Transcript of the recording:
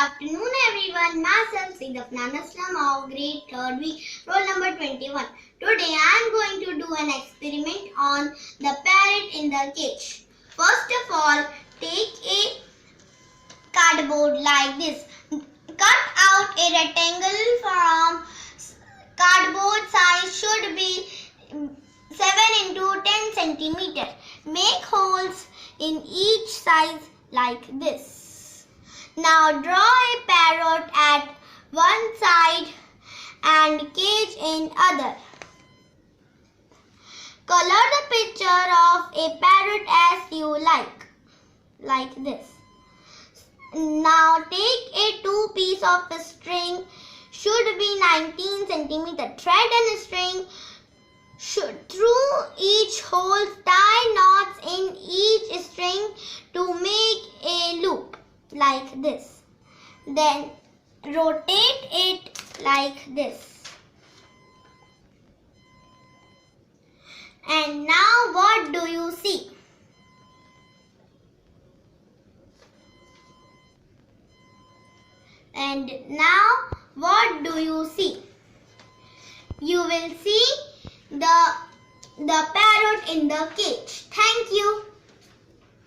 afternoon everyone. Myself Sidafna Naslam of grade 3rd week, roll number 21. Today I am going to do an experiment on the parrot in the cage. First of all, take a cardboard like this. Cut out a rectangle from cardboard size should be 7 into 10 centimeter. Make holes in each size like this. Now draw a parrot at one side and cage in other. Color the picture of a parrot as you like this. Now take a 2 piece of string, should be 19 centimeter. Thread and string through each hole, tie knots in each string to make a loop like this. Then rotate it like this. And now what do you see? And now what do you see? You will see the parrot in the cage. Thank you.